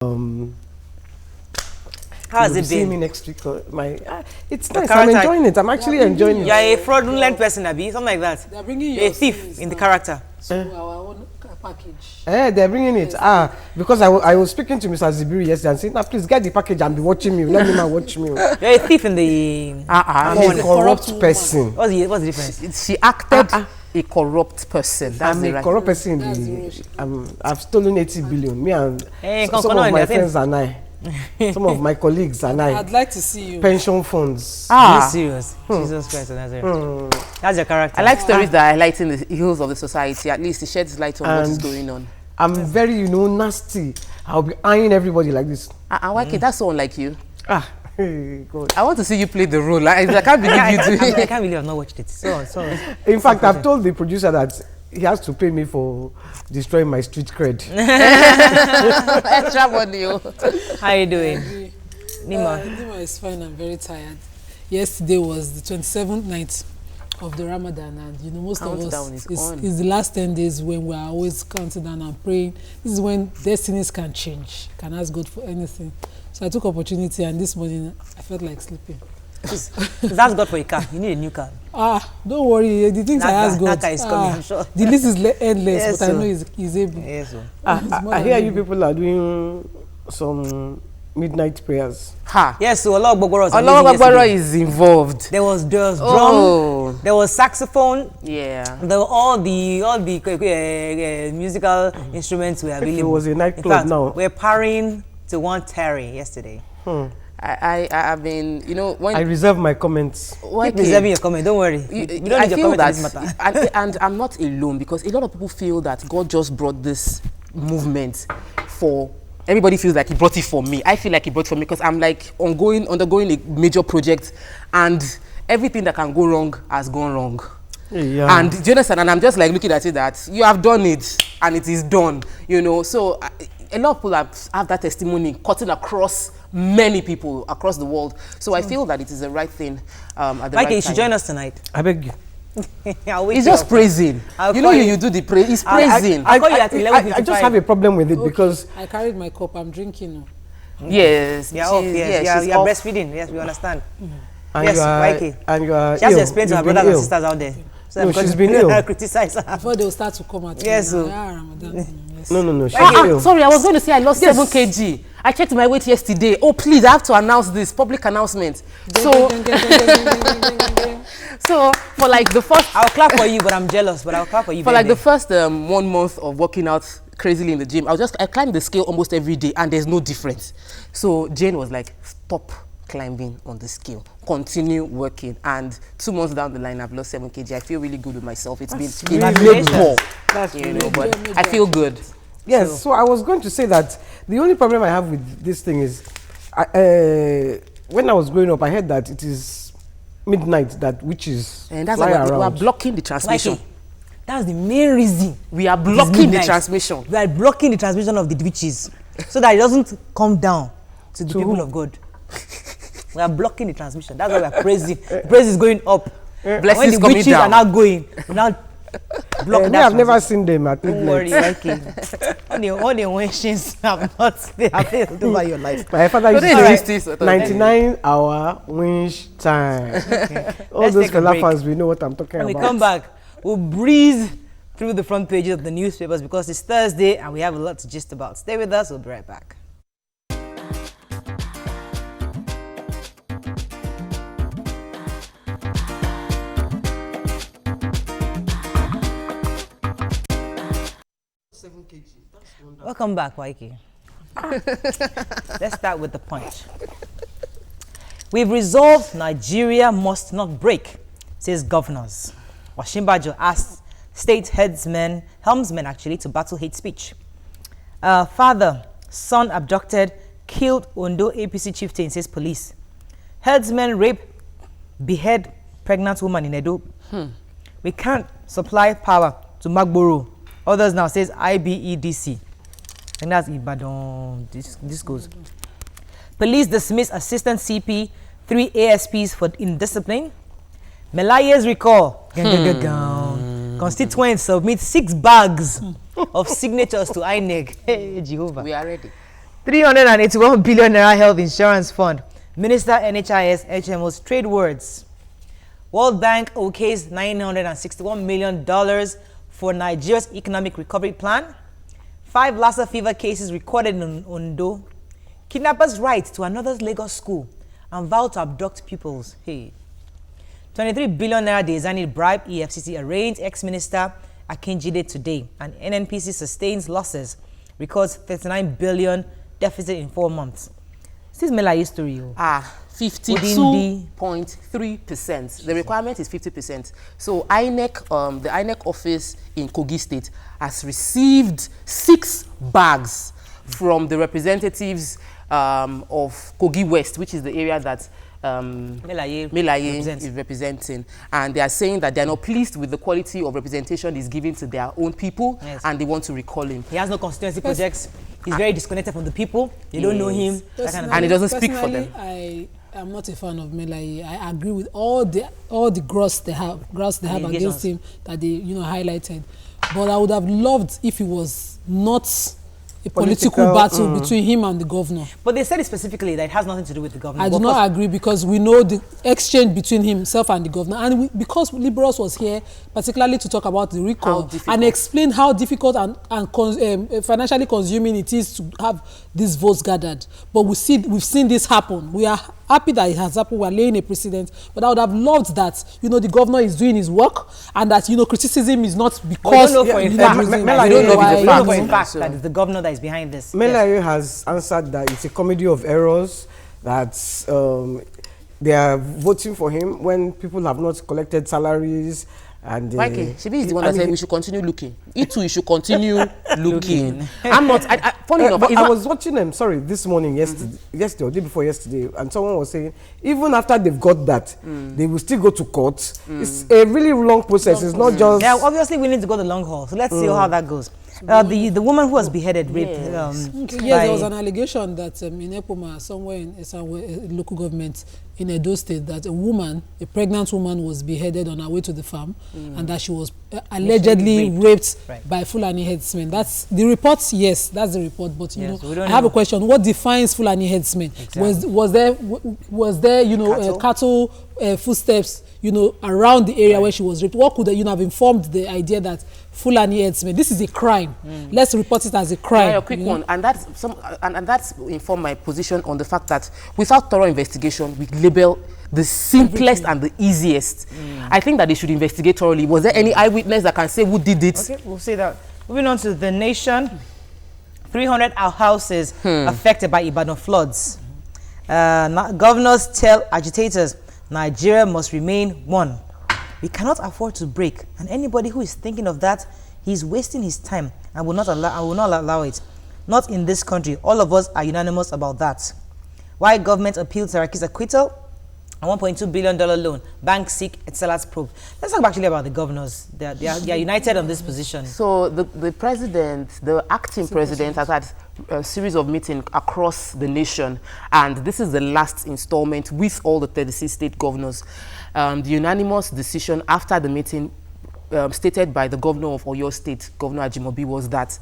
How has it See been? me next week. It's nice. I'm enjoying it. I'm actually enjoying it. You're a fraudulent person, Abi, something like that. They're bringing you A thief in the character. So our own package. They're bringing it. Because I was speaking to Mr. Zibiri yesterday and saying, "Now please get the package and be watching me. Let me not watch me." You're a thief in the. I'm a corrupt person. What's the difference? She acted a corrupt person. That's I'm the a right. corrupt person. I've stolen 80 billion. Me and some of my friends and I. Some of my colleagues and I. I'd like to see you. Pension funds. Are you serious? Jesus Christ, that's your character. I like stories that are lighting the hills of the society. At least it sheds light on what is going on. I'm very, nasty. I'll be eyeing everybody like this. Why can't that's so unlike you? Hey, God. I want to see you play the role. I can't believe you do it. I can't believe I've not watched it. So. In fact, I've told the producer that he has to pay me for destroying my street cred. Extra money. How are you doing? Nima? Nima is fine. I'm very tired. Yesterday was the 27th night of the Ramadan, and most of us, it's the last 10 days when we're always counting down and praying. This is when destinies can change. You can ask God for anything. So I took opportunity, and this morning I felt like sleeping. That's God for a car. You need a new car. Don't worry. The things I ask God. That car is coming, I'm sure. The list is endless, Yes, but I know he's able. Yes, I hear you people are doing some midnight prayers. Yes, so a lot of Gbogboro is involved. There was drum, there was saxophone. Yeah. There were all the musical instruments were available. It was a nightclub now. We're parrying to one Terry yesterday. I've been, when I reserve my comments. Keep reserving your comment. Don't worry. You don't need your comment on this matter. And I'm not alone, because a lot of people feel that God just brought this movement for. Everybody feels like he brought it for me. I feel like he brought it for me because I'm like undergoing a major project, and everything that can go wrong has gone wrong. Yeah. And do you understand? And I'm just like looking at it that you have done it and it is done. So a lot of people have that testimony cutting across many people across the world. So I feel that it is the right thing at the right time. You should join us tonight. I beg you. He's just praising. You do the praise. He's praising. I just have a problem with it because I carried my cup. I'm drinking. Yes. You're breastfeeding. Yes, we understand. And you are she has to explain to her brothers and sisters out there. So no, she's been ill. Criticize her. Before they'll start to come at yes, me. No. She's ill. Sorry, I was going to say I lost 7 kg. I checked my weight yesterday. Oh, please, I have to announce this public announcement. So for like the first, I'll clap for you, but I'm jealous. But I'll clap for you. For like the first 1 month of working out crazily in the gym, I climbed the scale almost every day, and there's no difference. So Jane was like, "Stop climbing on the scale, continue working." And 2 months down the line, I've lost 7 kg. I feel really good with myself. It's been labor, but I feel good. Yes. So I was going to say that the only problem I have with this thing is, when I was growing up, I heard that it is midnight that witches and that's fly why we around. are blocking the transmission. That's the main reason. We are blocking the transmission. We are blocking the transmission of the witches so that it doesn't come down to the people of God. We are blocking the transmission. That's why we are praising. Praise is going up. Blessings when the coming witches down. are not going, we now block that. I've never seen them at midnight. Don't worry, all the winches have not failed over your life. My father used to say 99-hour winch time. Okay. All those fans, we know what I'm talking about. When we come back, we'll breeze through the front pages of the newspapers because it's Thursday and we have a lot to gist about. Stay with us, we'll be right back. Welcome back, Waiki. Let's start with the punch. We've resolved Nigeria must not break, says governors. Osinbajo asked state helmsmen to battle hate speech. Father, son abducted, killed Ondo APC chieftain, says police. Herdsmen rape, behead pregnant woman in Edo. We can't supply power to Magboro. Others now says IBEDC. And that's Ibadan. This goes. Police dismiss assistant CP, 3 ASPs for indiscipline. Melaye's recall. Constituents submit 6 bags of signatures to INEC. Hey, Jehovah. We are ready. 381 billion naira health insurance fund. Minister NHIS HMO's trade words. World Bank okays $961 million for Nigeria's economic recovery plan. 5 Lassa fever cases recorded in Ondo. Kidnappers' right to another Lagos school and vow to abduct pupils. Hey. 23 billion naira Dezani bribe. EFCC arraigned ex-minister Akinjide today. And NNPC sustains losses, records 39 billion deficit in 4 months. This is Mela history. 52.3%. The requirement is 50%. So INEC, the INEC office in Kogi State has received 6 bags from the representatives of Kogi West, which is the area that Melaye is representing, and they are saying that they are not pleased with the quality of representation he's giving to their own people, and they want to recall him. He has no constituency projects. He's very disconnected from the people. They don't know him, that kind of and he doesn't speak for them. I'm not a fan of Melaye. I agree with all the gross they have against him that they highlighted, but I would have loved if he was not a political battle between him and the governor. But they said it specifically that it has nothing to do with the governor. I do not agree, because we know the exchange between himself and the governor, and because Liberals was here particularly to talk about the recall and explain how difficult and financially consuming it is to have these votes gathered. But we've seen this happen. We are happy that it has happened. We are laying a precedent. But I would have loved that the governor is doing his work, and that criticism is not because we don't know for a fact that it's the governor that is behind this. Melaye has answered that it's a comedy of errors, that they are voting for him when people have not collected salaries. And Shebi is the one that said we should continue looking. It too, you should continue looking. I'm not. Funny enough, I was watching them. Sorry, this morning, yesterday or day before yesterday, and someone was saying even after they've got that, they will still go to court. It's a really long process. It's not just. Yeah, obviously we need to go the long haul. So let's see how that goes. The woman who was beheaded, raped. There was an allegation that in Epoma, somewhere in local government in Edo State, that a pregnant woman was beheaded on her way to the farm, and that she was allegedly raped by Fulani headsmen. That's the report. Yes, that's the report. But I have a question: what defines Fulani headsmen? Exactly. Was there cattle footsteps around the area where she was raped? What could have informed the idea that Fulani headsmen, this is a crime? Let's report it as a crime. A quick one, and that's informed my position on the fact that without thorough investigation, we label the simplest and the easiest. I think that they should investigate thoroughly. Was there any eyewitness that can say who did it? Okay, we'll see that. Moving on to The Nation. 300 houses affected by Ibadan floods. Governors tell agitators Nigeria must remain one. We cannot afford to break, and anybody who is thinking of that, he's wasting his time. I will not allow it. Not in this country. All of us are unanimous about that. Why government appealed Saraki's acquittal? A $1.2 billion loan. Banks seek Etsel's probe. Let's talk actually about the governors. They are united on this position. So the acting president has had a series of meetings across the nation, and this is the last installment with all the 36 state governors. The unanimous decision after the meeting stated by the governor of Oyo State, Governor Ajimobi, was that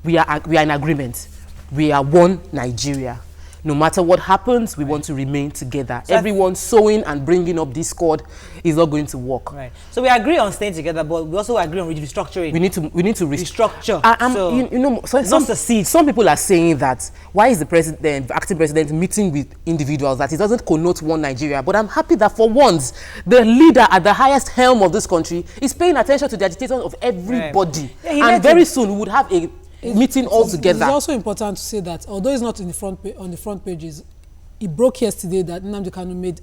we are in agreement. We are one Nigeria. No matter what happens, we want to remain together. So everyone sowing and bringing up discord is not going to work. Right. So we agree on staying together, but we also agree on restructuring. We need to restructure. Some people are saying that why is the acting president meeting with individuals, that it doesn't connote one Nigeria. But I'm happy that for once, the leader at the highest helm of this country is paying attention to the agitation of everybody. Right. Yeah, and very soon we would have a meeting all together. It's also important to say that although it's not in the front pages, it broke yesterday that Nnamdi Kanu made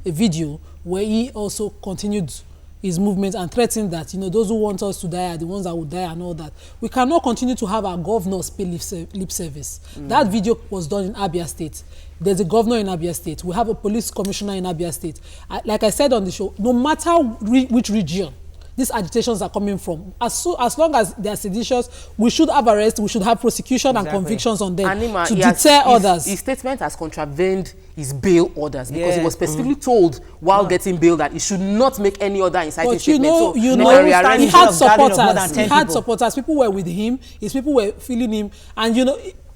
a video where he also continued his movement and threatened that those who want us to die are the ones that will die and all that. We cannot continue to have our governors pay lip service. That video was done in Abia State. There's a governor in Abia State. We have a police commissioner in Abia State. Like I said on the show, no matter which region these agitations are coming from, as long as they are seditious, we should have arrest, we should have prosecution and convictions on them to deter others. His statement has contravened his bail orders because he was specifically told while getting bail that he should not make any other inciting statement. He had supporters. People were with him. His people were feeling him, and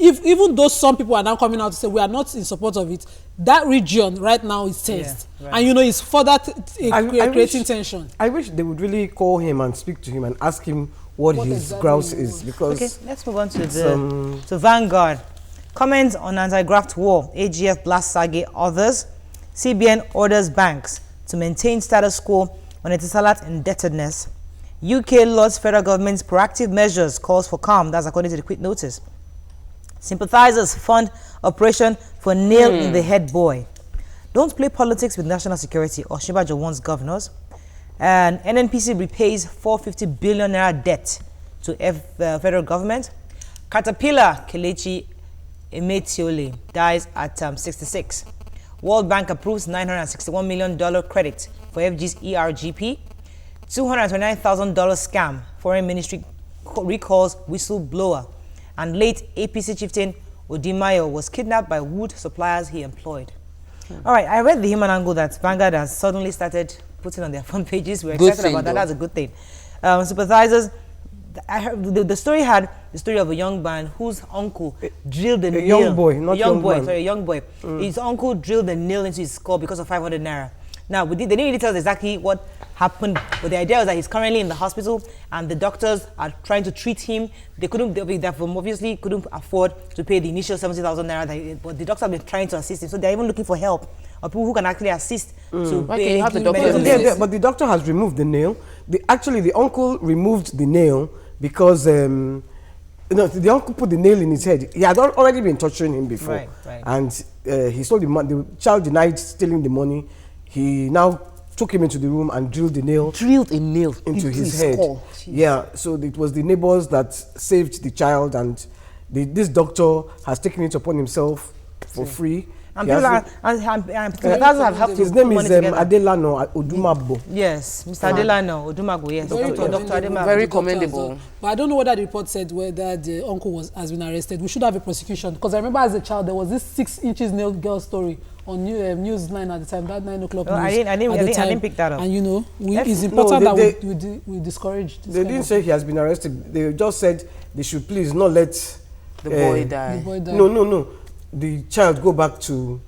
if even though some people are now coming out to say we are not in support of it, that region right now is tensed, right. and you know it's further creating tension. I wish they would really call him and speak to him and ask him what his exactly grouse is, because Okay, let's move on to to Vanguard. Comments on anti-graft war. AGF blasts Sage, others. CBN orders banks to maintain status quo on Etisalat indebtedness. UK lauds federal government's proactive measures, calls for calm. That's according to the quick notice. Sympathizers fund operation for nail in the head boy. Don't play politics with national security. Oshibajo warns governors. And NNPC repays 450 billion naira debt to federal government. Caterpillar Kelechi Emetiole dies at 66. World Bank approves $961 million credit for FG's ERGP. $229,000 scam. Foreign Ministry recalls whistleblower. And late APC chieftain Odimayo was kidnapped by wood suppliers he employed. All right, I read the human angle that Vanguard has suddenly started putting on their front pages. We're excited about that. That's a good thing. Sympathizers, I heard the story had the story of a young man whose uncle drilled the nail. Young boy, not young man. Sorry, a young boy. His uncle drilled the nail into his skull because of 500 naira. Now, they didn't really tell us exactly what happened, but the idea was that he's currently in the hospital and the doctors are trying to treat him. They obviously couldn't afford to pay the initial 70,000 naira, but the doctors have been trying to assist him. So they're even looking for help or people who can actually assist to pay. Have the doctor But the doctor has removed the nail. Actually, the uncle removed the nail because the uncle put the nail in his head. He had already been torturing him before. Right. And he stole the child denied stealing the money. He now took him into the room and drilled a nail into his head. Yeah, so it was the neighbors that saved the child, and this doctor has taken it upon himself for free. And people have helped his name is Adelano Odumagbo. Yes, Mr. Adelano Odumagbo, yes. Dr. Adelano. Very commendable. But I don't know whether the report said whether the uncle has been arrested. We should have a prosecution, because I remember as a child there was this 6 inches nail girl story on News 9 at the time, that 9 o'clock news. I didn't pick that up. And you know, it's important that we discourage this. They didn't say he has been arrested. They just said they should please not let the boy die. No. The child go back to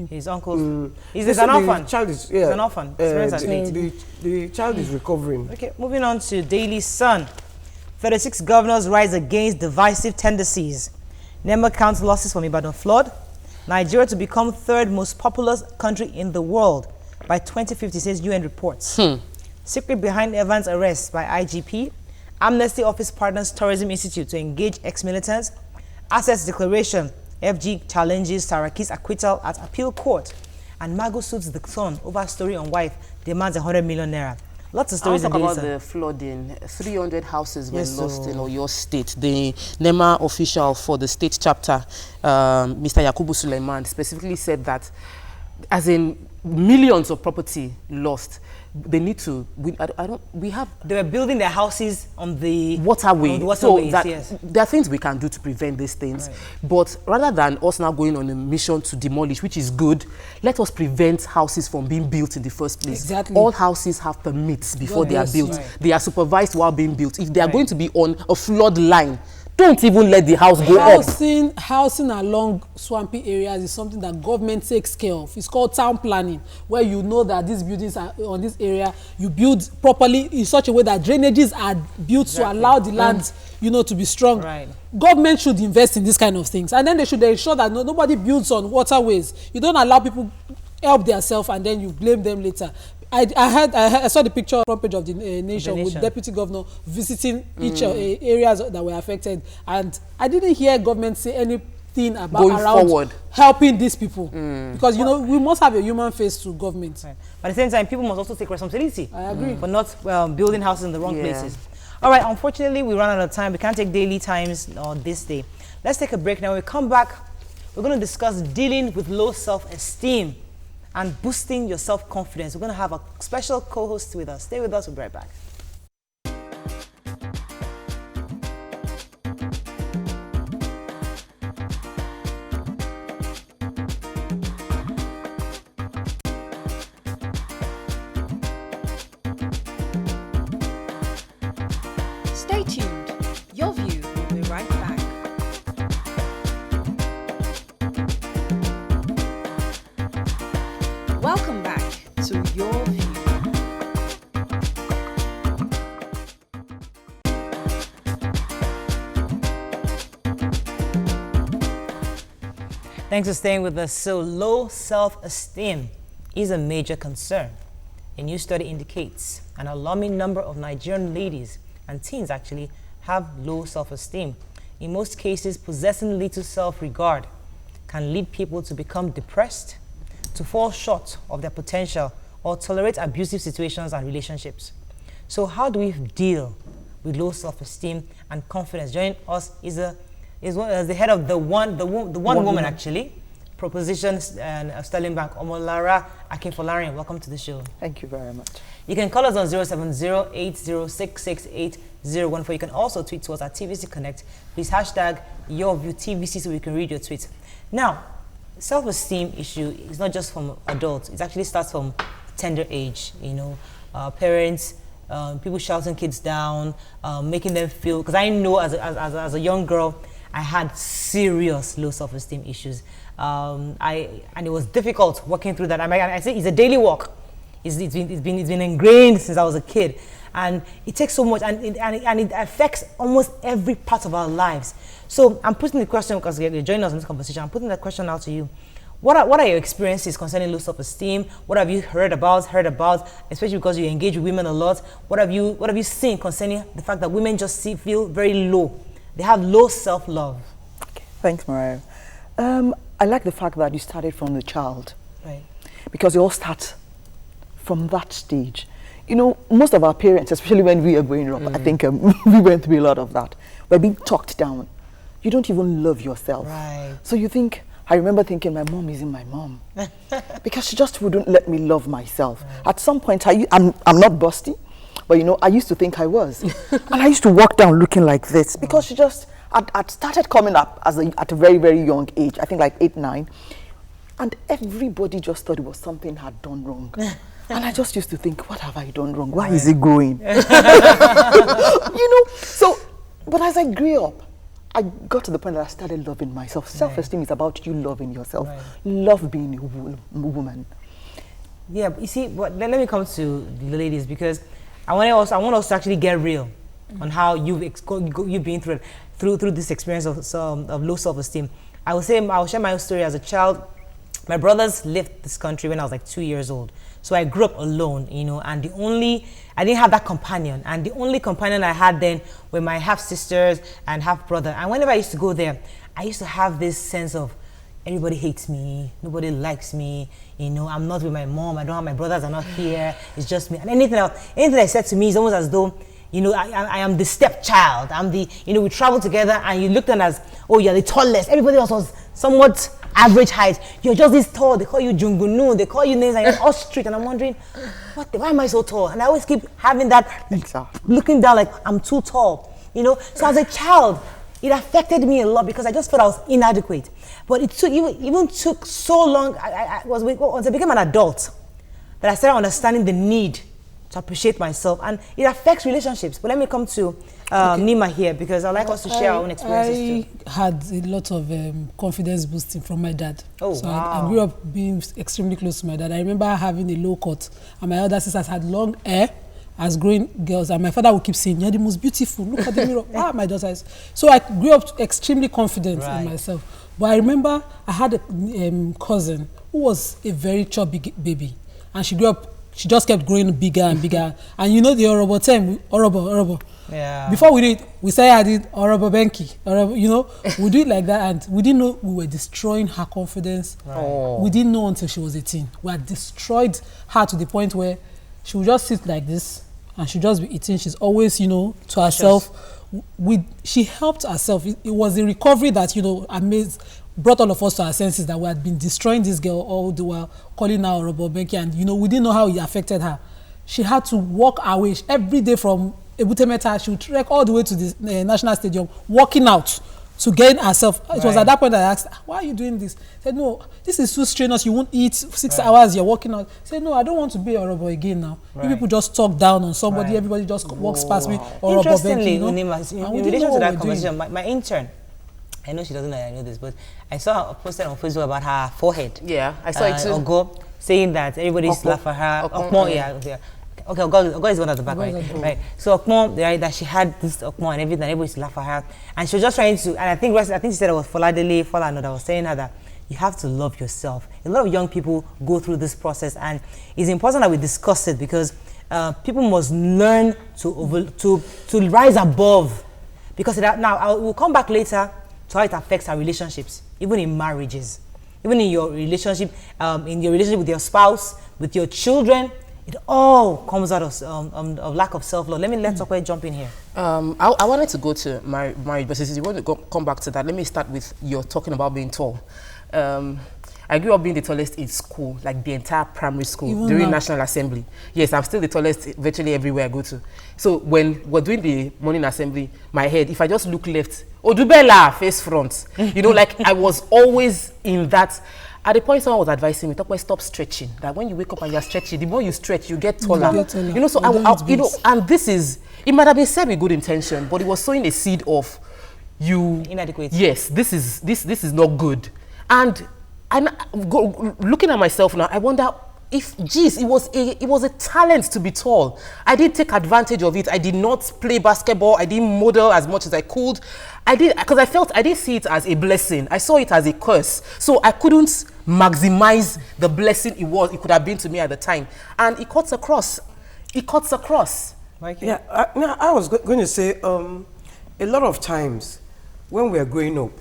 his uncle's. He's an orphan. The child is an orphan. The child is recovering. Okay, moving on to Daily Sun. 36 governors rise against divisive tendencies. Nema counts losses from Ibadan flood. Nigeria to become 3rd most populous country in the world by 2050, says UN reports. Secret behind Evans' arrest by IGP. Amnesty Office partners Tourism Institute to engage ex-militants. Assets declaration. FG challenges Saraki's acquittal at appeal court. And Mago suits the son over story on wife, demands 100 million naira. Lots of stories. I'll talk about the flooding. 300 houses were lost in Oyo State. The NEMA official for the state chapter, Mr. Yakubu Suleiman, specifically said that, as in millions of property lost, they need to. They were building their houses on the waterway. Yes. There are things we can do to prevent these things, right. But rather than us now going on a mission to demolish, which is good, let us prevent houses from being built in the first place. Exactly. All houses have permits before they are built. Right. They are supervised while being built. If they are going to be on a flood line, don't even let the house go up. Housing along swampy areas is something that government takes care of. It's called town planning, where you know that these buildings are on this area. You build properly in such a way that drainages are built to allow the land, to be strong. Right. Government should invest in these kind of things, and then they should ensure that nobody builds on waterways. You don't allow people help themselves and then you blame them later. I saw the picture front page of the nation with deputy governor visiting each areas that were affected, and I didn't hear government say anything about around helping these people, because we must have a human face to government. Right. But at the same time, people must also take responsibility. I agree. For not building houses in the wrong places. All right, unfortunately, we run out of time. We can't take daily times on this day. Let's take a break now. When we come back, we're going to discuss dealing with low self-esteem and boosting your self-confidence. We're going to have a special co-host with us. Stay with us. We'll be right back. Stay tuned. Your View will be right back. Thanks for staying with us. So low self-esteem is a major concern. A new study indicates an alarming number of Nigerian ladies and teens actually have low self-esteem. In most cases, possessing little self-regard can lead people to become depressed, to fall short of their potential, or tolerate abusive situations and relationships. So how do we deal with low self-esteem and confidence? Joining us is the head of the one woman actually, Proposition and Sterling Bank, Omolara Akinfolarian. Welcome to the show. Thank you very much. You can call us on 070-8066-8014. You can also tweet to us at TVC Connect. Please hashtag #YourViewTVC so we can read your tweets. Now, self-esteem issue is not just from adults. It actually starts from tender age. You know, parents, people shouting kids down, making them feel. Because I know as a young girl, I had serious low self-esteem issues. And it was difficult working through that. I say it's a daily work. It's been ingrained since I was a kid, and it takes so much, and it affects almost every part of our lives. So I'm putting the question, because you're joining us in this conversation, I'm putting the question out to you. What are your experiences concerning low self-esteem? What have you heard about, especially because you engage with women a lot? What have you seen concerning the fact that women just feel very low? They have low self-love. Okay. Thanks, Mariah. I like the fact that you started from the child. Right. Because it all starts from that stage. You know, most of our parents, especially when we are growing up, I think we went through a lot of that. We're being talked down. You don't even love yourself. Right. So you think, I remember thinking my mom isn't my mom. Because she just wouldn't let me love myself. Right. At some point, I'm not busty, but you know, I used to think I was. And I used to walk down looking like this because she just, I'd started coming up at a very, very young age, I think like 8, 9. And everybody just thought it was something I had done wrong. And I just used to think, what have I done wrong? Why is it growing? You know, so, but as I grew up, I got to the point that I started loving myself. Self-esteem is about you loving yourself. Love being a woman. Yeah, you see, let me come to the ladies, because I want us to actually get real on how you've been through this experience of low self-esteem. I'll share my own story. As a child, my brothers left this country when I was like 2 years old. So I grew up alone, you know, and I didn't have that companion. And the only companion I had then were my half-sisters and half-brother. And whenever I used to go there, I used to have this sense of, everybody hates me, nobody likes me, you know, I'm not with my mom, I don't have my brothers are not here, it's just me. And anything I said to me is almost as though, you know, I am the stepchild. I'm the, you know, we traveled together and you looked at us, oh, you're the tallest. Everybody else was somewhat average height. You're just this tall. They call you Jungunu. They call you names and you're all street. And I'm wondering, why am I so tall? And I always keep having that, looking down like I'm too tall, you know. So as a child, it affected me a lot because I just felt I was inadequate. But it even took so long. Once I became an adult, that I started understanding the need to appreciate myself, and it affects relationships. But let me come to Nima here, because I'd like us to share our own experiences too. I had a lot of confidence boosting from my dad. Oh, so wow. I grew up being extremely close to my dad. I remember having a low cut, and my elder sisters had long hair as growing girls, and my father would keep saying, "You're the most beautiful, look at the mirror." My daughter is. So I grew up extremely confident in myself. But I remember I had a cousin who was a very chubby baby, and she grew up. She just kept growing bigger and bigger. And you know the Orobo term, Orobo. Yeah. Before we did, we started adding Orobo Benki. You know, we do it like that, and we didn't know we were destroying her confidence. Right. Oh. We didn't know until she was 18. We had destroyed her to the point where she would just sit like this, and she'd just be eating. She's always, you know, to herself. She helped herself. It was a recovery that, you know, brought all of us to our senses that we had been destroying this girl all the while, calling her Orobo Benki, and you know, we didn't know how it affected her. She had to walk away every day from Ebute Meta. She would trek all the way to the National Stadium, walking out to gain herself. It was at that point that I asked, "Why are you doing this?" I said, "No, this is too strenuous. You won't eat 6 hours. You're walking out." I said, "No, I don't want to be Orobo again now." You people just talk down on somebody. Everybody just walks past me. Orobo Interestingly, Benki, you know? in relation to that conversation, my intern, I know she doesn't know I know this, but I saw her posted on Facebook about her forehead. Yeah, I saw it too. Ogo, saying that everybody used to laugh at her. Okmo, yeah. Okay, Ogo is one at the back, right? So Okmo, that she had this Okmo and everything, everybody used to laugh at her. And she was just trying to, and I think she said it was Fola that was saying her that you have to love yourself. A lot of young people go through this process, and it's important that we discuss it because people must learn to rise above. Because we'll come back later to how it affects our relationships, even in marriages, even in your relationship with your spouse, with your children. It all comes out of lack of self-love. Let Tokwe jump in here. I wanted to go to marriage, but since you want to come back to that, let me start with you're talking about being tall. I grew up being the tallest in school, like the entire primary school, even during National Assembly. Yes, I'm still the tallest virtually everywhere I go to. So when we're doing the morning assembly, my head, if I just look left, Odubela, face front. You know, like I was always in that. At the point someone was advising me, stop stretching. That when you wake up and you're stretching, the more you stretch, you get taller. You know, so and this is, it might have been said with good intention, but it was sowing a seed of you inadequate. Yes, this is not good. And looking at myself now, I wonder if, geez, it was a talent to be tall. I didn't take advantage of it. I did not play basketball. I didn't model as much as I could. I did, because I didn't see it as a blessing. I saw it as a curse. So I couldn't maximize the blessing it could have been to me at the time. And it cuts across. It cuts across. Yeah, I was going to say, a lot of times when we are growing up,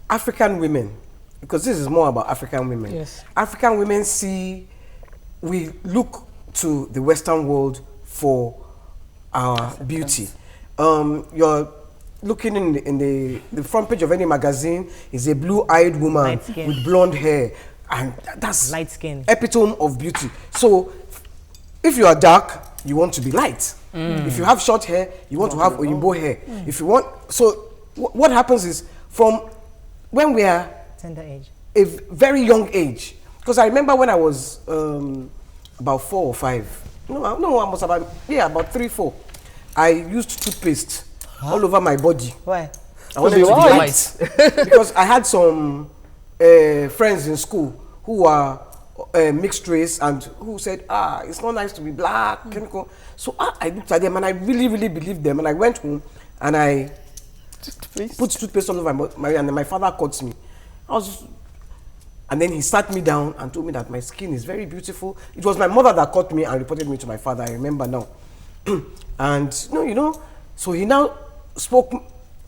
African women, because this is more about African women. Yes. African women we look to the Western world for our beauty. You're looking in the front page of any magazine is a blue-eyed woman with blonde hair, and that's light skin, epitome of beauty. So if you are dark, you want to be light. If you have short hair, you want to have Oyinbo hair. If you want, so what happens is from when we are tender age, a very young age, because I remember when I was about 4 or 5. No, I was about 3, 4. I used toothpaste all over my body. Why? I wanted to be light because I had some friends in school who are mixed race and who said, it's not nice to be black. So I looked at them and I really, really believed them. And I went home and I put toothpaste all over my body, and then my father caught me. And then he sat me down and told me that my skin is very beautiful. It was my mother that caught me and reported me to my father, I remember now. And so he now spoke.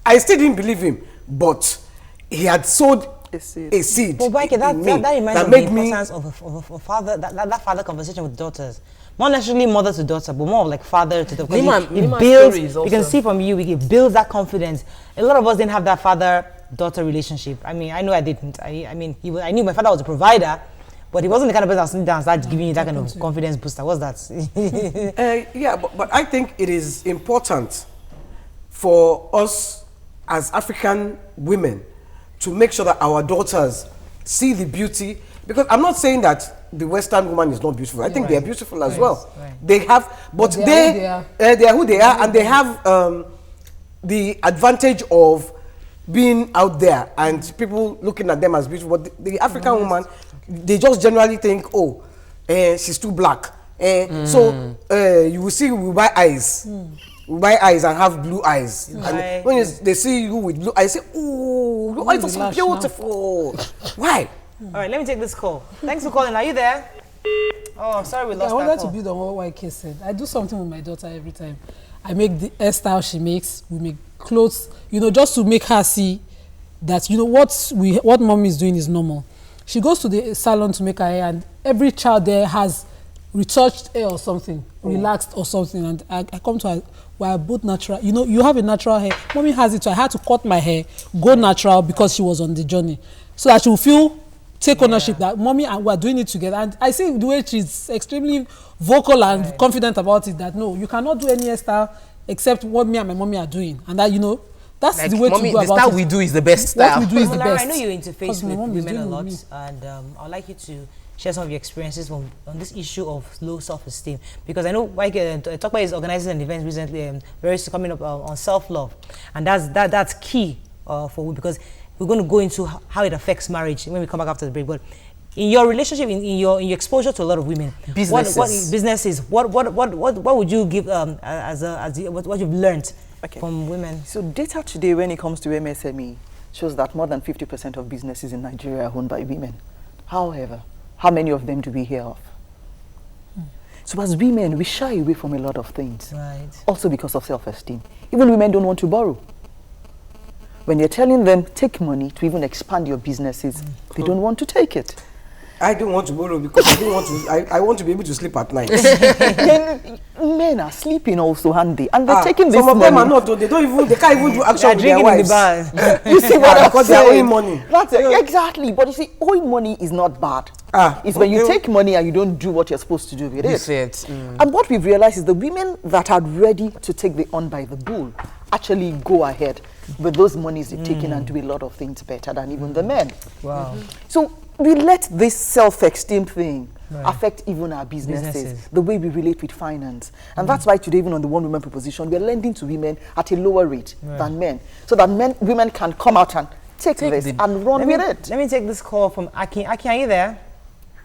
I still didn't believe him, but he had sowed a seed. But that reminds me of the importance of a father, that father conversation with daughters. Not necessarily mother to daughter, but more of like father to daughter. It builds, you can see from you, it builds that confidence. A lot of us didn't have that father-daughter relationship. I mean, I know I didn't. I knew my father was a provider, but he wasn't the kind of person that was sitting down and started giving you that kind of confidence booster. What's that? Yeah, but I think it is important for us as African women to make sure that our daughters see the beauty, because I'm not saying that the Western woman is not beautiful. I think they are beautiful as well. Right. They have, but they are who they are, and they have the advantage of being out there and people looking at them as beautiful. But the African woman, they just generally think, she's too black. So you will see we buy eyes. We buy eyes and have blue eyes. And when they see you with blue eyes, say, "Oh, your eyes are so beautiful." Why? All right, let me take this call. Thanks for calling. Are you there? Oh, I'm sorry we lost that call. I wanted to build on what YK said. I do something with my daughter every time. I make the hairstyle she makes. We make clothes, just to make her see that, what mommy is doing is normal. She goes to the salon to make her hair, and every child there has retouched hair or something, relaxed or something, and I come to her, we're both natural. You have a natural hair. Mommy has it, so I had to cut my hair, go natural, because she was on the journey. So that she will take ownership that mommy and we're doing it together. And I see the way she's extremely vocal and confident about it, that no, you cannot do any hairstyle except what me and my mommy are doing. And that, that's like the way mommy, to go about it. The style we do is the best style. What we do is the best. I know you interface with women a lot, and I'd like you to share some of your experiences on this issue of low self-esteem, because I know Tokpa is organizing an event recently, very soon, coming up on self-love, and that's key for, because we're going to go into how it affects marriage when we come back after the break. But in your relationship, in your exposure to a lot of women, what would you give what you've learned from women? So data today, when it comes to MSME, shows that more than 50% of businesses in Nigeria are owned by women. However, how many of them do we hear of? So as women, we shy away from a lot of things. Right. Also because of self-esteem. Even women don't want to borrow. When you're telling them, take money to even expand your businesses, they don't want to take it. I don't want to borrow because I don't want to. I want to be able to sleep at night. Men are sleeping also, handy, and they're taking this some of money. them are not. They don't even. They can't even do action with their Drinking in the wives. bar. You see what I'm because saying? they're owing money. That's it. Exactly. But you see, owing money is not bad. It's when you take money and you don't do what you're supposed to do with it. And what we've realized is the women that are ready to take the on by the bull actually go ahead with those monies they've taken and do a lot of things better than even the men. Wow. So we let this self-esteem thing affect even our businesses, the way we relate with finance. And that's why today, even on the one woman proposition, we're lending to women at a lower rate than men. So that women can come out and take this and run with it. Let me take this call from Aki. Aki, are you there?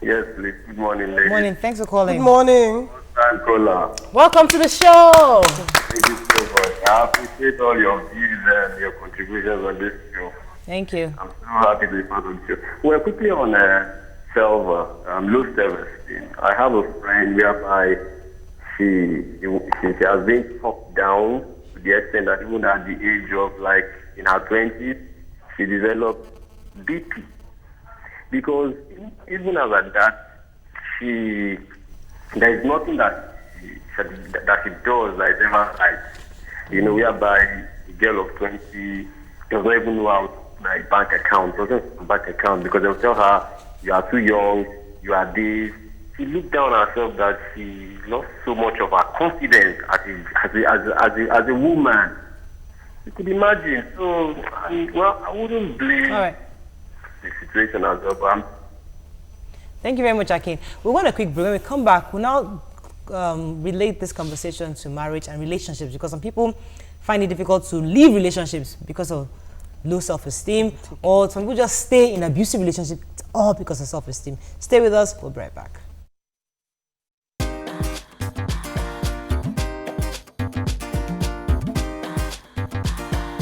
Yes, please. Good morning, ladies. Good morning. Thanks for calling. Good morning. I'm Kola. Welcome to the show. Thank you so much. I appreciate all your views and your contributions on this show. Thank you. I'm so happy to be part of the show. Well, quickly on low self-esteem. I have a friend whereby she has been talked down to the extent that even at the age of like in her 20s, she developed BP. Because even as a dad, there is nothing that she does that is ever right. You know, whereby a girl of 20 does not even know how to like bank account, doesn't have a bank account because they'll tell her, you are too young, you are this. She looked down on herself that she lost so much of her confidence as a woman. You could imagine. So, I wouldn't blame the situation as well. But thank you very much, Akin. We want a quick break. When we come back, we'll now relate this conversation to marriage and relationships, because some people find it difficult to leave relationships because of low self-esteem, or some people just stay in abusive relationships all because of self-esteem. Stay with us. We'll be right back.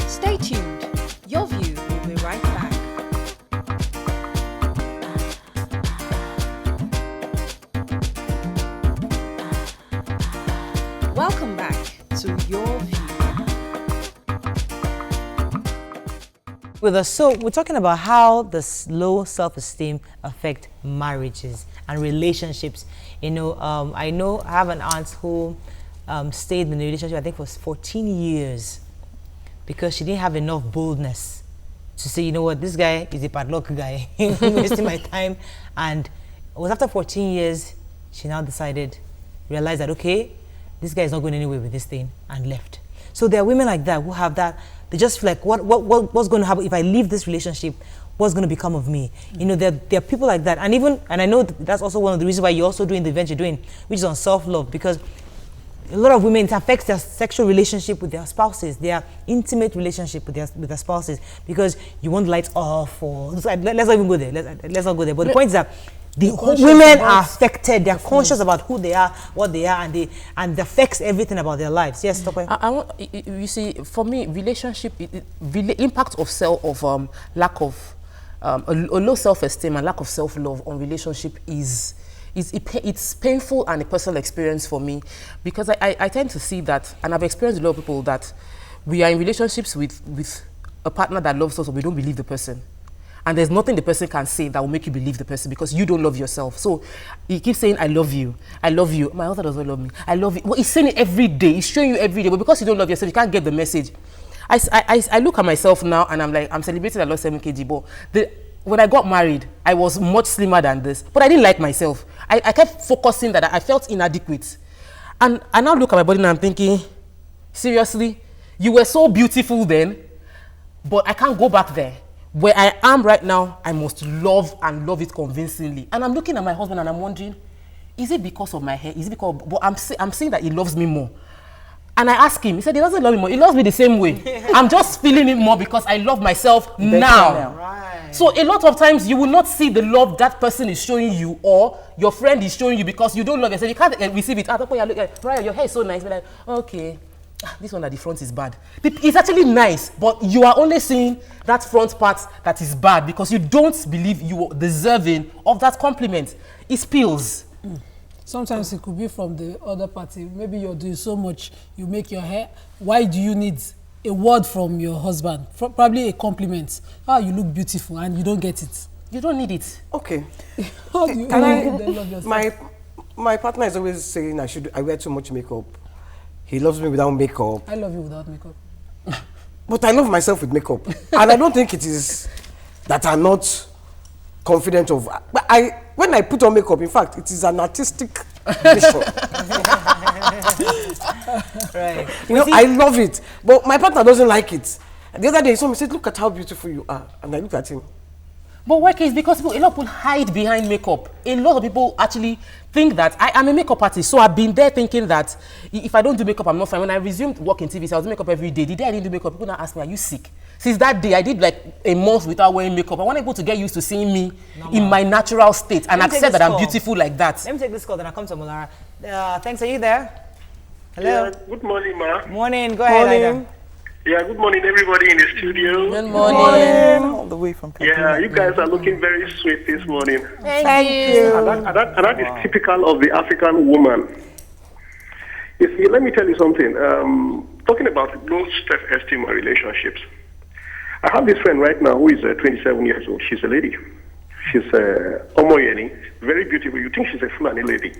Stay tuned. Your View will be right back. Welcome back to Your View. With us, so we're talking about how this low self-esteem affect marriages and relationships. You know, I have an aunt who stayed in a relationship, I think, for 14 years because she didn't have enough boldness to say, you know what, this guy is a padlock guy, wasting my time. And it was after 14 years, she now realized that, okay, this guy is not going anywhere with this thing, and left. So there are women like that who have that. They just feel like, what's going to happen if I leave this relationship? What's going to become of me? You know, there are people like that. And I know that's also one of the reasons why you're also doing the event you're doing, which is on self-love, because a lot of women, it affects their sexual relationship with their spouses, their intimate relationship with their spouses, because you want lights off, or let's not even go there. Let's not go there. But the point is that the women are affected. They are conscious about who they are, what they are, and it affects everything about their lives. Yes, Tokwe? You see, for me, relationship, the impact of lack of a low self-esteem and lack of self-love on relationship it's painful and a personal experience for me, because I tend to see that, and I've experienced a lot of people, that we are in relationships with a partner that loves us, or we don't believe the person. And there's nothing the person can say that will make you believe the person, because you don't love yourself. So he keeps saying, I love you. I love you. My husband doesn't love me. I love you. Well, he's saying it every day. He's showing you every day. But because you don't love yourself, you can't get the message. I look at myself now and I'm like, I'm celebrating I lost 7 kg. But when I got married, I was much slimmer than this. But I didn't like myself. I kept focusing that I felt inadequate. And I now look at my body and I'm thinking, seriously? You were so beautiful then, but I can't go back there. Where I am right now, I must love and love it convincingly. And I'm looking at my husband and I'm wondering, is it because of my hair? Is it because, but I'm saying that he loves me more. And I asked him, he said he doesn't love me more. He loves me the same way. I'm just feeling it more because I love myself now. Right. So a lot of times you will not see the love that person is showing you, or your friend is showing you, because you don't love yourself. You can't receive it. Ryan, your hair is so nice. We're like, okay. this one at the front is bad. It's actually nice, but you are only seeing that front part that is bad because you don't believe you are deserving of that compliment. It spills. Sometimes it could be from the other party. Maybe you're doing so much, you make your hair. Why do you need a word from your husband? Probably a compliment. Ah, you look beautiful, and you don't get it. You don't need it. Okay. How do you love yourself? My partner is always saying I wear too much makeup. He loves me without makeup. I love you without makeup. But I love myself with makeup. And I don't think it is that I'm not confident of. But when I put on makeup, in fact, it is an artistic mission. Right. You know, I love it. But my partner doesn't like it. The other day, someone said, look at how beautiful you are. And I looked at him. But why is because a lot of people hide behind makeup. A lot of people actually think that I'm a makeup artist, so I've been there thinking that if I don't do makeup, I'm not fine. When I resumed work in TV, so I was doing makeup every day. The day I didn't do makeup, people now ask me, are you sick? Since that day, I did like a month without wearing makeup. I want people to get used to seeing me in my natural state and accept that I'm beautiful like that. Let me take this call, then I'll come to Molara. Thanks, are you there? Hello? Yeah, good morning, ma. Morning, go ahead, Ida. Yeah, good morning, everybody in the studio. Good morning. All the way from Yeah, you guys are looking very sweet this morning. Thank you. And that is typical of the African woman. You see, let me tell you something. Talking about low self-esteem and relationships. I have this friend right now who is 27 years old. She's a lady. She's Omoyeni, very beautiful. You think she's a Fulani lady.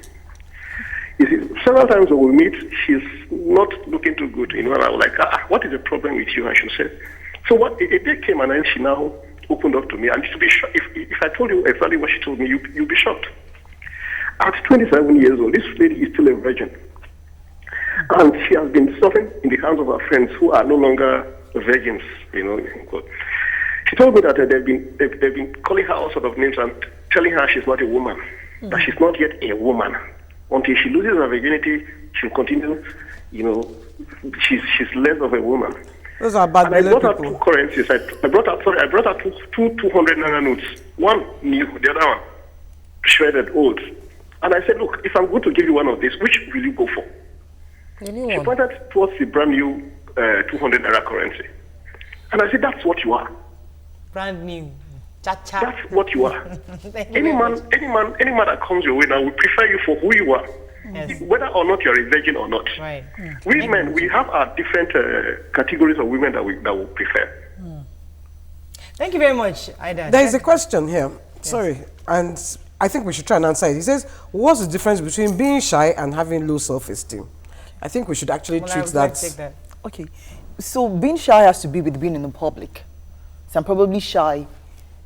You see, several times when we meet, she's not looking too good. You know, and I was like, what is the problem with you? And she said, so a day came and then she now opened up to me. And to be shocked, if I told you exactly what she told me, you'd be shocked. At 27 years old, this lady is still a virgin. And she has been suffering in the hands of her friends who are no longer virgins, you know. She told me that they've been calling her all sorts of names and telling her she's not a woman, that she's not yet a woman. Until she loses her virginity, she'll continue, you know, she's less of a woman. Those are bad people. I brought her people. two currencies. I brought her two 200 naira notes. One new, the other one shredded old. And I said, look, if I'm going to give you one of these, which will you go for? She pointed towards the brand new 200 naira currency. And I said, that's what you are. Brand new. Cha-cha. That's what you are. Any man that comes your way now will prefer you for who you are. Yes. Whether or not you're a virgin or not. Right. We men, we have our different categories of women that we prefer. Thank you very much, Ida. There is a question here. Yes. Sorry. And I think we should try and answer it. He says, what's the difference between being shy and having low self-esteem? I think we should actually treat that. Okay. So being shy has to be with being in the public. So I'm probably shy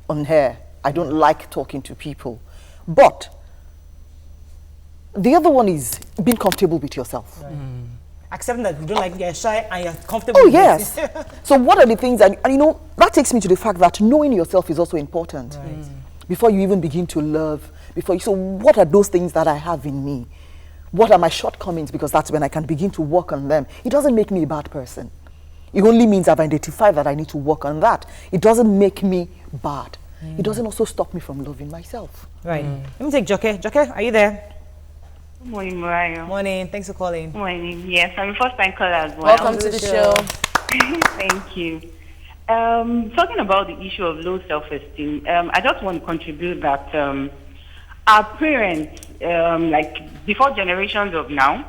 on hair. I don't like talking to people. But the other one is being comfortable with yourself. Right. Accepting that you don't like, you're shy and you're comfortable with it. Yes. So what are the things that, and you know, that takes me to the fact that knowing yourself is also important. Right. Before you even begin to love, so what are those things that I have in me? What are my shortcomings? Because that's when I can begin to work on them. It doesn't make me a bad person. It only means I've identified that I need to work on that. It doesn't make me bad. It doesn't also stop me from loving myself. Right. Let me take Joke. Joke, are you there? Good morning, Mariah. Morning. Thanks for calling. Morning. Yes, I'm a first-time caller as well. Welcome to the show. Thank you. Talking about the issue of low self-esteem, I just want to contribute that our parents, like before generations of now,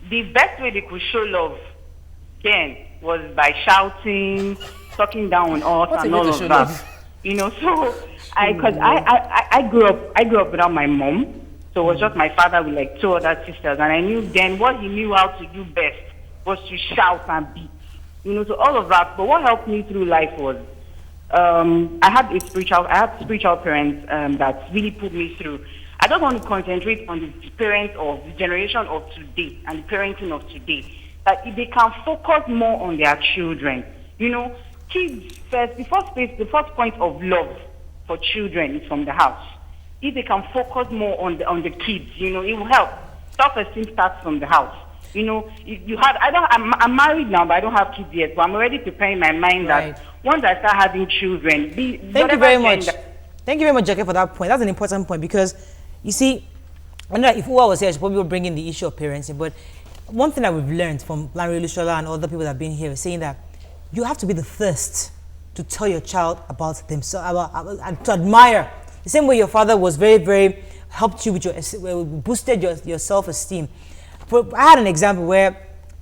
the best way they could show love then was by shouting, talking down on us, and all of that. You know, so I grew up without my mom, so it was just my father with like two other sisters, and I knew then what he knew how to do best was to shout and beat. You know, so all of that. But what helped me through life was I had spiritual parents that really put me through. I don't want to concentrate on the parents of the generation of today and the parenting of today. That if they can focus more on their children, you know, kids first, the first point of love for children is from the house. If they can focus more on the kids, you know, it will help. Self-esteem starts from the house. You know, I'm married now, but I don't have kids yet. But I'm already preparing my mind that once I start having children, Thank you very much. Thank you very much, Jackie, for that point. That's an important point because, you see, I know if Uwa was here, she probably would bring in the issue of parenting, but one thing that we've learned from Larry Lushola and other people that have been here is saying that you have to be the first to tell your child about themselves, and to admire. The same way your father was very, very, helped you with your, boosted your self-esteem. I had an example where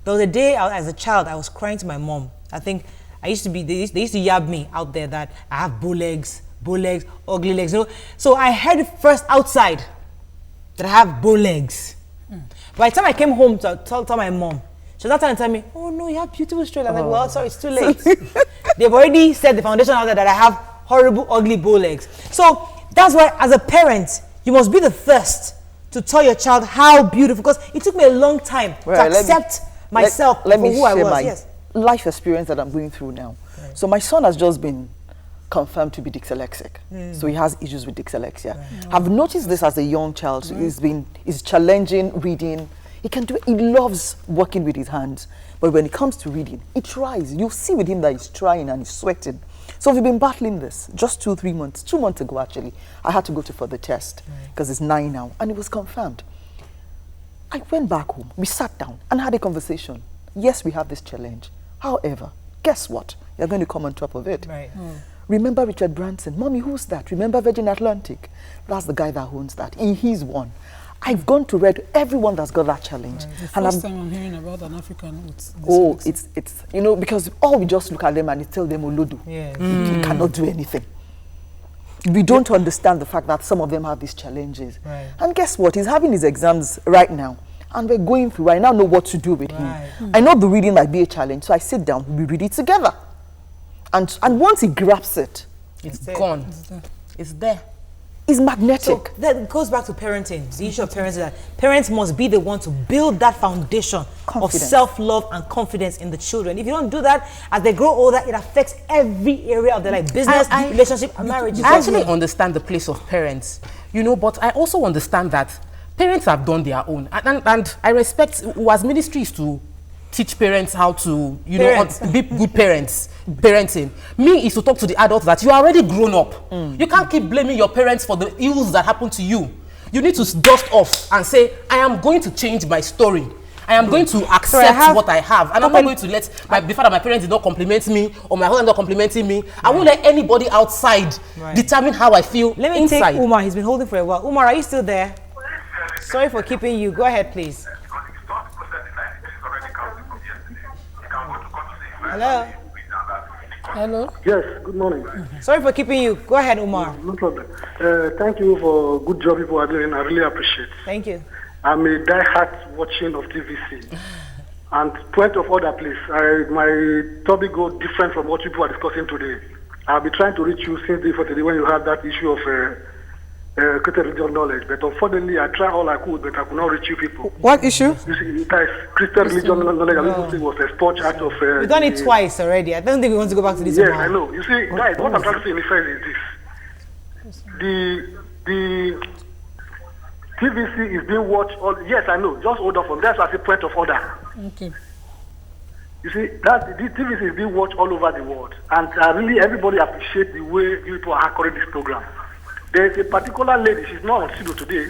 there was a day as a child, I was crying to my mom. I think I used to be, they used to yab me out there that I have bow legs, ugly legs. You know? So I heard it first outside that I have bow legs. By the time I came home to tell my mom, she was not trying to tell me, oh no, you have beautiful straight. I'm like, well, sorry, it's too late. They've already set the foundation out there that I have horrible, ugly bow legs. So that's why, as a parent, you must be the first to tell your child how beautiful, because it took me a long time to accept myself for who I was. Yes. Life experience that I'm going through now. Right. So my son has just been confirmed to be dyslexic. So he has issues with dyslexia. Right. I've noticed this as a young child. So he's challenging reading. He can do it. He loves working with his hands. But when it comes to reading, he tries. You'll see with him that he's trying and he's sweating. So we've been battling this just 2 months. 2 months ago, actually, I had to go for the test because it's 9 now, and it was confirmed. I went back home. We sat down and had a conversation. Yes, we have this challenge. However, guess what? You're going to come on top of it. Right. Remember Richard Branson? Mommy, who's that? Remember Virgin Atlantic? That's the guy that owns that. He's one. I've gone to read everyone that's got that challenge. Right. The first time I'm hearing about an African with it's you know, because all we just look at them and tell them Olodu. Yes. You cannot do anything. We don't understand the fact that some of them have these challenges. Right. And guess what? He's having his exams right now. And we're going through. I now know what to do with him. I know the reading might be a challenge, so I sit down, we read it together. And once he grabs it, it's gone. It's there. It's magnetic. So that goes back to parenting. The issue of parenting is that parents must be the one to build that foundation of self-love and confidence in the children. If you don't do that, as they grow older, it affects every area of their life, business, relationship, and marriage. I actually understand the place of parents, you know, but I also understand that parents have done their own. And I respect who has ministries to teach parents how to, you know, be good parents, parenting. Me is to talk to the adults that you are already grown up. You can't keep blaming your parents for the ills that happen to you. You need to dust off and say, I am going to change my story. I am going to accept what I have. And I'm not going to let the fact that my parents did not compliment me or my husband not complimenting me. I won't let anybody outside determine how I feel inside. Let me take Umar. He's been holding for a while. Umar, are you still there? Sorry for keeping you. Go ahead, please. Hello. Hello. Yes, good morning. Sorry for keeping you. Go ahead, Umar. No problem. Thank you for good job people are doing. I really appreciate it. Thank you. I'm a die-hard watching of TVC. And point of order, please. My topic goes different from what people are discussing today. I'll be trying to reach you since before today when you had that issue of Christian religion knowledge. But unfortunately, I tried all I could, but I could not reach you people. What issue? You see, that is Christian religion knowledge. I was a sport out of... We've done it twice already. I don't think we want to go back to this one. Yes, I know. You see, guys, what I'm trying to say in effect is this. The TVC is being watched all... Yes, I know. Just hold on from that's as a point of order. Okay. You see, that the TVC is being watched all over the world. And really, everybody appreciates the way people are anchoring this program. There's a particular lady, she's not on studio today.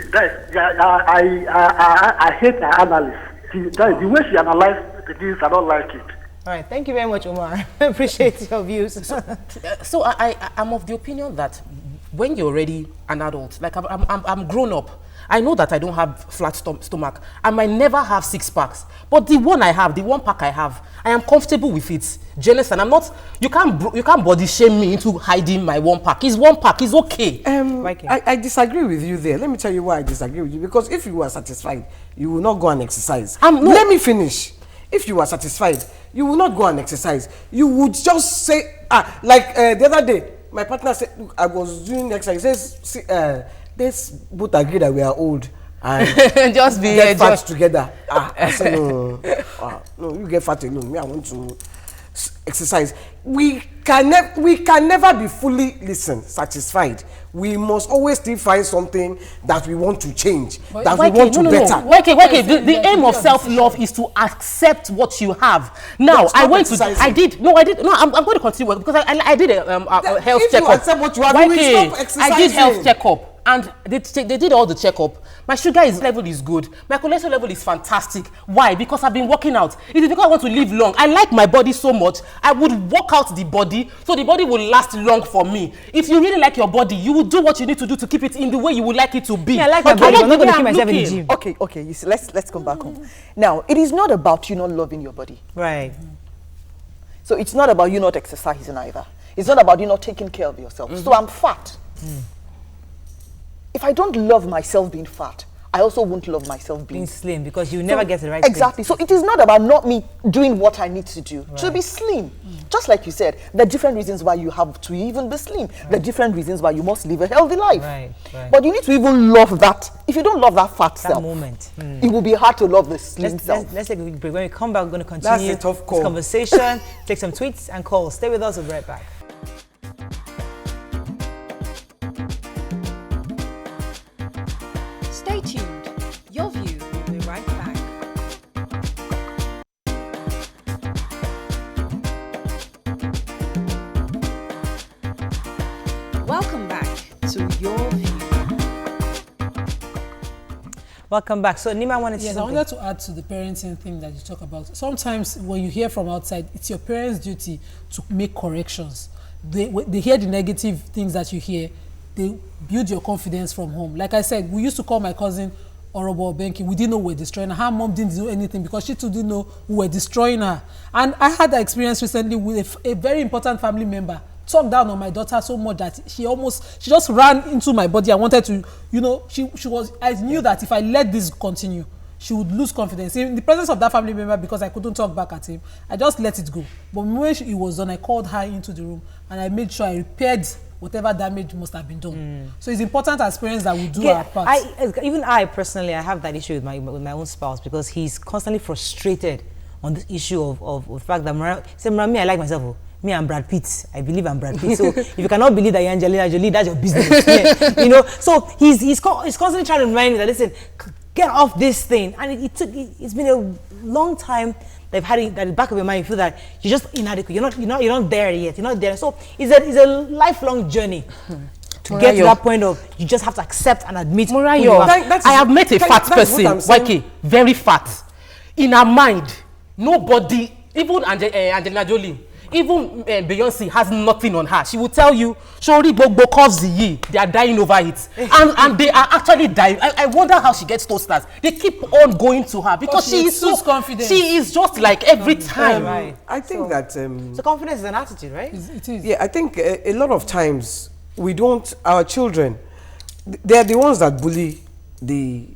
I hate her analysis. The way she analyzes the things, I don't like it. All right, thank you very much, Umar. I appreciate your views. So I'm of the opinion that when you're already an adult, like I'm grown up, I know that I don't have flat stomach. I might never have 6 packs, but the one I have, the 1 pack I have, I am comfortable with it. Janice, and I'm not. You can't body shame me into hiding my 1 pack. It's 1 pack. It's okay. I disagree with you there. Let me tell you why I disagree with you. Because if you were satisfied, you will not go and exercise. Let me finish. If you are satisfied, you will not go and exercise. You would just say, like the other day, my partner said, look, I was doing exercise. He says, let's both agree that we are old and just be get fat together. I said, no, you get fat alone. Me, I want to exercise. We can never be fully satisfied. We must always still find something that we want to change, that we want to better. The aim of self-love is to accept what you have. Now, I'm going to continue because I did a health checkup. If you accept what you have, you will stop exercising. I did health checkup. and they did all the checkup. My sugar level is good. My cholesterol level is fantastic. Why? Because I've been working out. It is because I want to live long. I like my body so much. I would work out the body so the body will last long for me. If you really like your body, you will do what you need to do to keep it in the way you would like it to be. Yeah, I like my body. I'm not going to keep myself in the gym. Okay. You see, let's come back home. Now, it is not about you not loving your body. Right. So it's not about you not exercising either. It's not about you not taking care of yourself. So I'm fat. If I don't love myself being fat, I also won't love myself being slim, because you never get the right exactly. So it is not about not me doing what I need to do to be slim. Just like you said, there are different reasons why you have to even be slim. There are different reasons why you must live a healthy life. But you need to even love that. If you don't love that fat self, moment, it will be hard to love the slim self. Let's take a quick break. When we come back, we're going to continue That's a tough call. this conversation, take some tweets and calls. Stay with us. We'll be right back. Stay tuned. Your View will be right back. Welcome back to Your View. Welcome back. So Nima wanted to Yes, I wanted to add to the parenting thing that you talk about. Sometimes when you hear from outside, it's your parents' duty to make corrections. They hear the negative things that you hear. They build your confidence from home. Like I said, we used to call my cousin Orobo Benki. We didn't know we were destroying her. Her mom didn't do anything because she too didn't know we were destroying her. And I had that experience recently with a very important family member. Talked down on my daughter so much that she just ran into my body. I wanted to, I knew that if I let this continue, she would lose confidence in the presence of that family member, because I couldn't talk back at him. I just let it go. But when it was done, I called her into the room and I made sure I repaired whatever damage must have been done. So it's important as parents that we do our part. I personally have that issue with my own spouse, because he's constantly frustrated on this issue of the fact that me, I like myself. Me, I'm Brad Pitt. I believe I'm Brad Pitt. So if you cannot believe that you're Angelina Jolie, that's your business. Yeah, So he's constantly trying to remind me that, listen, get off this thing. And it's been a long time. They've had it at the back of your mind. You feel that you're just inadequate. You're not there yet. You're not there. So it's a lifelong journey to get to that point of you just have to accept and admit. Morayo, I have met a fat person, YK, very fat. In her mind, nobody, even Angelina Jolie, even Beyonce has nothing on her. She will tell you, "Shori Gbogbo curves they are dying over it," and they are actually dying. I wonder how she gets those stars. They keep on going to her because she is so confident. She is just like every time. I think that so confidence is an attitude, right? It is. Yeah, I think a lot of times our children, they are the ones that bully the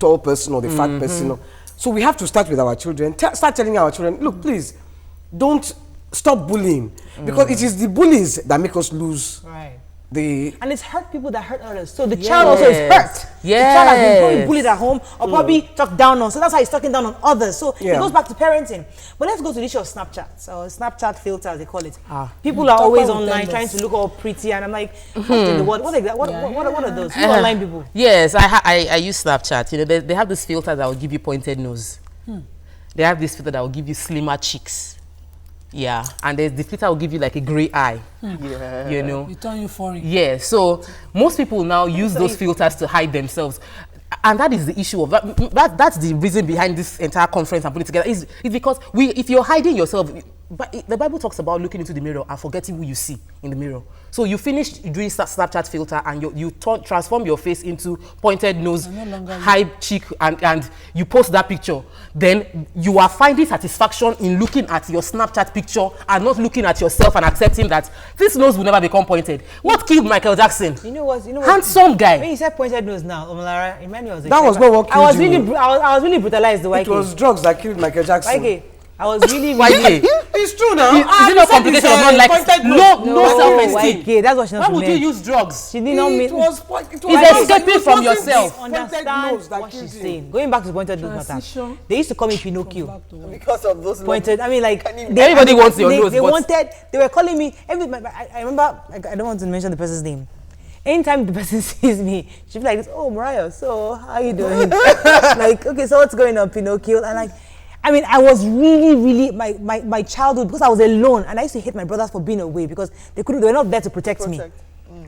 tall person or the fat person. So we have to start with our children. Start telling our children, look, please, don't stop bullying, because it is the bullies that make us lose. And it's hurt people that hurt others. So the child also is hurt. The child has been probably bullied at home or probably talked down on. So that's how he's talking down on others. So it goes back to parenting. But let's go to the issue of Snapchat. So Snapchat filters, they call it. People are always online trying to look all pretty, and I'm like, what are those? Who online people? Yes, I use Snapchat. They have this filter that will give you pointed nose. They have this filter that will give you slimmer cheeks. Yeah, and the filter will give you like a gray eye. You turn you foreign. Yeah, so most people now use those filters to hide themselves. And that is the issue of that. That's the reason behind this entire conference I'm putting together. Is because if you're hiding yourself, but the Bible talks about looking into the mirror and forgetting who you see in the mirror. So you finish doing Snapchat filter and you transform your face into pointed nose, high cheek, and you post that picture. Then you are finding satisfaction in looking at your Snapchat picture and not looking at yourself and accepting that this nose will never become pointed. What killed Michael Jackson? You know what? Handsome guy. When you said pointed nose now, Omolara, Emmanuel was that was not what killed you. I was really brutalized the way it was drugs that killed Michael Jackson. I was really it's true now. Is it not complicated of not like no self-esteem? That's what she Why would you use drugs? She did not mean it's escaping from yourself. Understand what she's saying. Going back to pointed nose matter. They used to call me Pinocchio because of those pointed. I mean, like everybody wants your nose. They were calling me. I remember. I don't want to mention the person's name. Anytime the person sees me, she'll be like, "Oh, Mariah, so how you doing?" Like, okay, so what's going on, Pinocchio? And like, I mean, I was really, my childhood, because I was alone, and I used to hate my brothers for being away because they were not there to protect me.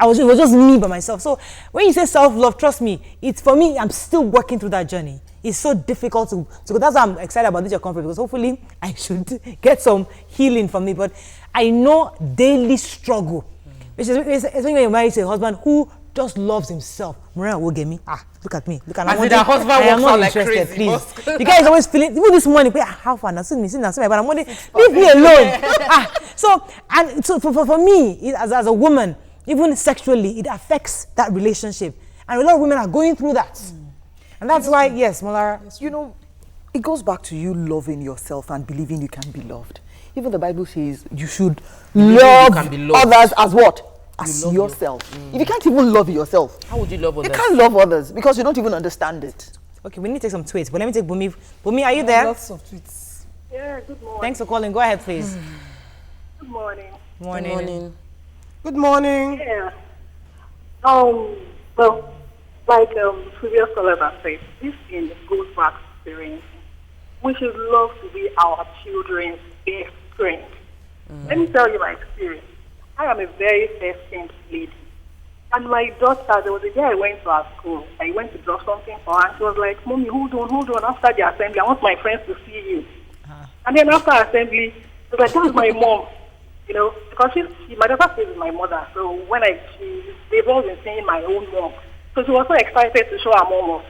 It was just me by myself. So when you say self-love, trust me, it's for me, I'm still working through that journey. It's so difficult to go. That's why I'm excited about this your conference, because hopefully I should get some healing from me. But I know daily struggle. Especially when you're married to a husband who just loves himself. Maria will get me. Look at me. Look at me. As husband I am walks not out like interested, crazy. please. The guy is always feeling, even this morning, how far now? See me, but I'm wondering, leave me alone. So for me, as a woman, even sexually, it affects that relationship. And a lot of women are going through that. And that's why, yes, Molara. You know, it goes back to you loving yourself and believing you can be loved. Even the Bible says you should love others as what? As yourself. If you can't even love yourself, how would you love others? You can't love others because you don't even understand it. Okay, we need to take some tweets, but let me take Bumi. Bumi, are you there? Lots of tweets. Yeah, good morning. Thanks for calling. Go ahead, please. Good morning. Morning. Good morning. Good morning. Yeah. Well, like previous callers have said, this thing goes back to parenting. We should love to be our children's best friend. Let me tell you my experience. I am a very self-esteem lady. And my daughter, there was a day I went to her school. I went to drop something for her, and she was like, Mommy, hold on. After the assembly, I want my friends to see you. And then after assembly, she was like, that's my mom. You know, because my daughter stays with my mother. So when they've all been seeing my own mom. So she was so excited to show her mom off.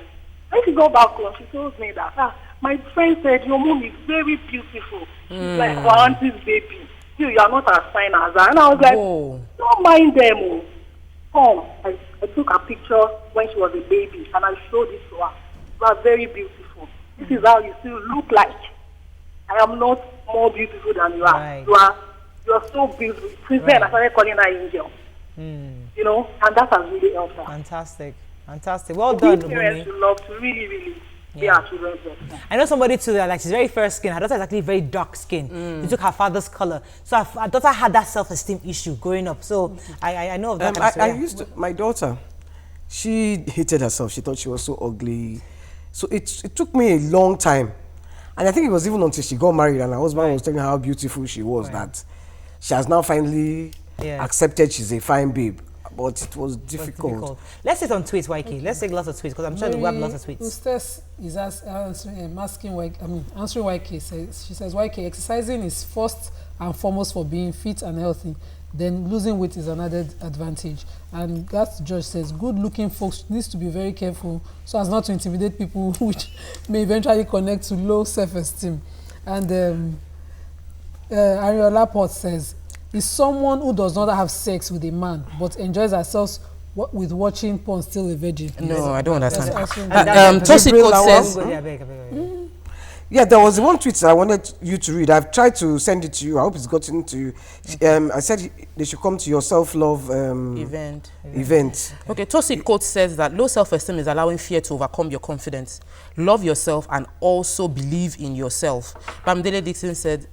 When she got back home, she told me that, my friend said, your mom is very beautiful. She's like our auntie's baby. You are not as fine as her. And I was like, don't mind them. Come. I took a picture when she was a baby and I showed it to her. You are very beautiful. This is how you still look like. I am not more beautiful than you are. Right. You are so beautiful. Since then, I started calling her Angel. You know, and that has really helped her. Fantastic. Well done, parents should love to really be our children's best. I know somebody too, like she's very fair skin. Her daughter is actually very dark skin. She took her father's color. So her daughter had that self-esteem issue growing up. So I know of that. My daughter, she hated herself. She thought she was so ugly. So it took me a long time. And I think it was even until she got married and her husband was telling her how beautiful she was that she has now finally accepted she's a fine babe. But it was difficult. Let's sit on tweets, YK. Let's take lots of tweets because I'm sure we have lots of tweets. Ustess is answering YK. She says, YK, exercising is first and foremost for being fit and healthy. Then losing weight is another advantage. And that George says, good-looking folks needs to be very careful so as not to intimidate people which may eventually connect to low self-esteem. And Ariola Port says, is someone who does not have sex with a man but enjoys herself with watching porn still a virgin? No, I don't understand. Tosi Code says... Yeah, there was one tweet I wanted you to read. I've tried to send it to you. I hope it's gotten to you. I said they should come to your self-love event. Okay, Tosi Code says that low self-esteem is allowing fear to overcome your confidence. Love yourself and also believe in yourself. Bamdele Dixon said,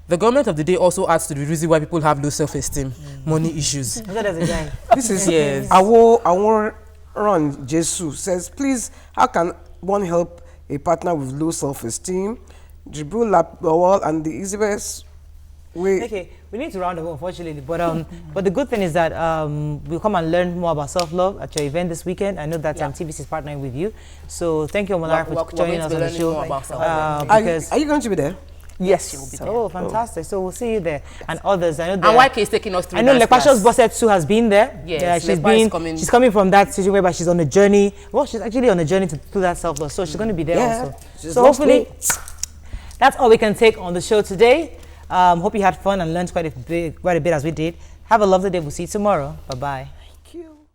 the government of the day also adds to the reason why people have low self-esteem, money issues. This is Awo Ron Jesus says, please, how can one help a partner with low self-esteem? Jibril Lawal and the easiest way. Okay, we need to round up, unfortunately, but the good thing is that we'll come and learn more about self-love at your event this weekend. I know that TVC is partnering with you, so thank you, Omolara, for joining us on the show. Are you going to be there? Yes, you will be there. Oh, fantastic! So we'll see you there, and others. I know. And YK is taking us through. I know Lepasho's Bosset too has been there. Yes, she's coming from that situation whereby she's on a journey. Well, she's actually on a journey to do that self-love, so she's going to be there also. So hopefully, that's all we can take on the show today. Hope you had fun and learned quite a bit as we did. Have a lovely day. We'll see you tomorrow. Bye bye. Thank you.